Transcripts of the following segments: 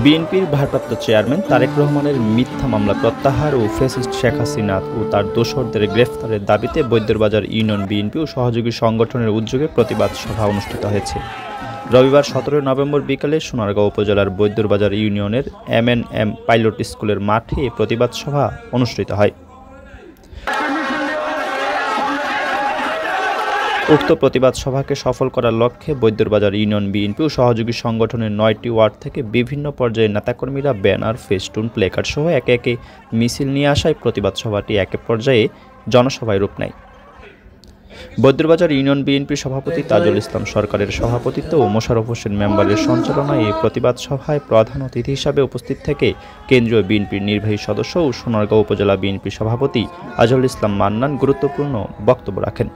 বিএনপির ভারপ্রাপ্ত চেয়ারম্যান তারেক রহমানের মিথ্যা মামলা প্রত্যাহার ও ফ্যাসিস্ট শেখ হাসিনা ও তার দোসরদের গ্রেফতারের দাবিতে বৈদ্যবাজার ইউনিয়ন বিএনপি ও সহযোগী সংগঠনের উদ্যোগে প্রতিবাদ সভা অনুষ্ঠিত হয়েছে। রবিবার 17 নভেম্বর বিকালে সোনারগাঁও উপজেলার বৈদ্যবাজার ইউনিয়নের MNM পাইলট স্কুলের মাঠে প্রতিবাদ সভা অনুষ্ঠিত হয়। উক্ত প্রতিবাদ সভাকে সফল করার লক্ষ্যে বৈদ্যবাজার ইউনিয়ন বিএনপি ও সহযোগী সংগঠনের 9টি ওয়ার্ড থেকে বিভিন্ন পর্যায়ের নেতাকর্মীরা ব্যানার, ফেস্টুন, প্লেকার্ড সহ একে একে মিছিল নিয়ে আসায় প্রতিবাদ সভাটি এক পর্যায়ে জনসভায় রূপ নেয়। বৈদ্যবাজার ইউনিয়ন বিএনপির সভাপতি তাজুল ইসলাম সরকারের সভাপতিত্ব ও মোশাররফ হোসেন মেম্বারের সঞ্চালনায় এই প্রতিবাদ সভায় প্রধান অতিথি হিসাবে উপস্থিত থেকে কেন্দ্রীয় বিএনপির নির্বাহী সদস্য ও সোনারগাঁও উপজেলা বিএনপির সভাপতি আজহারুল ইসলাম মান্নান গুরুত্বপূর্ণ বক্তব্য রাখেন।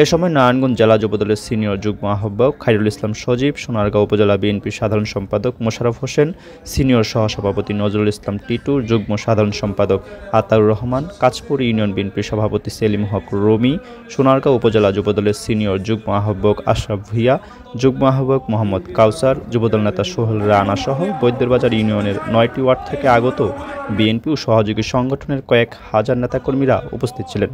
এ সময় নারায়ণগঞ্জ জেলা যুবদলের সিনিয়র যুগ্ম আহ্বায়ক খায়রুল ইসলাম সজীব, সোনারগাঁও উপজেলা বিএনপির সাধারণ সম্পাদক মোশাররফ হোসেন, সিনিয়র সহসভাপতি নজরুল ইসলাম টিটু, যুগ্ম সাধারণ সম্পাদক আতাউর রহমান, কাঁচপুর ইউনিয়ন বিএনপির সভাপতি সেলিম হক রুমি, সোনারগাঁও উপজেলা যুবদলের সিনিয়র যুগ্ম আহ্বায়ক আশরাফ ভুইয়া, যুগ্ম আহ্বায়ক মোহাম্মদ কাউসার, যুবদল নেতা সোহেল রানা সহ বৈদ্যবাজার ইউনিয়নের 9টি ওয়ার্ড থেকে আগত বিএনপি ও সহযোগী সংগঠনের কয়েক হাজার নেতাকর্মীরা উপস্থিত ছিলেন।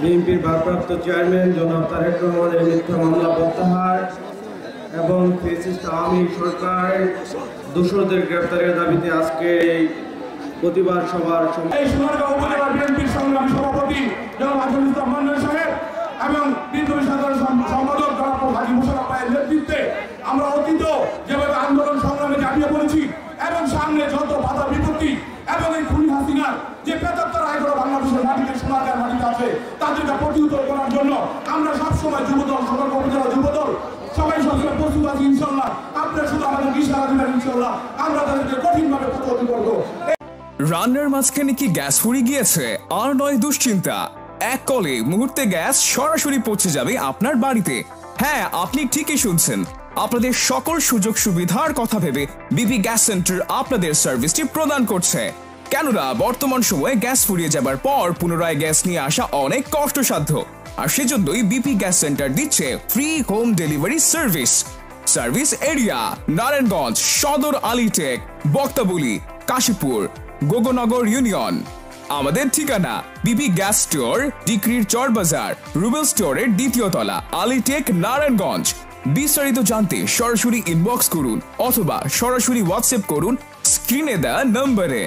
বিএনপির ভারপ্রাপ্ত চেয়ারম্যান জনাব তারেক রহমানের মিথ্যা মামলা প্রত্যাহার এবং ফ্যাসিস্ট আওয়ামী সরকার দোষরদের গ্রেফতারের দাবিতে আজকে এই প্রতিবাদ সভার সোনারগাঁও উপজেলা বিএনপির সংগ্রামী সভাপতি জনাব আজহারুল ইসলাম মান্নান সাহেব এবং বিদ্রোহী সাধারণ সম্পাদক জনাব হাজী মোশাররফ ভাইয়ের নেতৃত্বে আমরা অতীত যেভাবে আন্দোলন সংগ্রামে ঝাঁপিয়ে পড়েছি এবং সামনে যত বাধা বিপত্তি এবং এই খুনি হাসিনার যে প্রেতাত্মার আইগুলো বাংলাদেশের মাটিতে সোনারগাঁর মাটিতে আছে তাদেরকে প্রতিহত করার জন্য আমরা সবসময় যুবদল, সোনারগাঁও উপজেলা যুবদল সবাই সবসময় প্রস্তুত আছি ইনশাল্লাহ। আপনারা শুধু আমাদের ইশারা দিবেন ইনশাল্লাহ, আমরা তাদেরকে কঠিনভাবে প্রতিহত করব। রান্নার মাঝখানে কি গ্যাস ফুরিয়ে গিয়েছে? আর নয় দুশ্চিন্তা, এক কলে মুহূর্তে গ্যাস সরাসরি পৌঁছে যাবে আপনার বাড়িতে। হ্যাঁ, আপনি ঠিকই শুনছেন, আপনাদের সকল সুযোগ সুবিধার কথা ভেবে বিপি গ্যাস সেন্টার আপনাদের সার্ভিসটি প্রদান করছে। কেননা বর্তমান সময়ে গ্যাস ফুরিয়ে যাবার পর পুনরায় গ্যাস নিয়ে আসা অনেক কষ্টসাধ্য, আর সেজন্যই বিপি গ্যাস সেন্টার দিচ্ছে free home delivery service area Narayanganj সদর, আলিটেক, বক্তাবলী, কাশীপুর, গোগনগর ইউনিয়ন। আমাদের ঠিকানা BP gas store, ডিক্রির Charbazar, Rubel স্টোরের 2য় তলা, আলিটেক, নারায়ণগঞ্জ। বিস্তারিত জানতে সরাসরি ইনবক্স করুন অথবা সরাসরি হোয়াটসঅ্যাপ করুন স্ক্রিনে দেওয়া নম্বরে।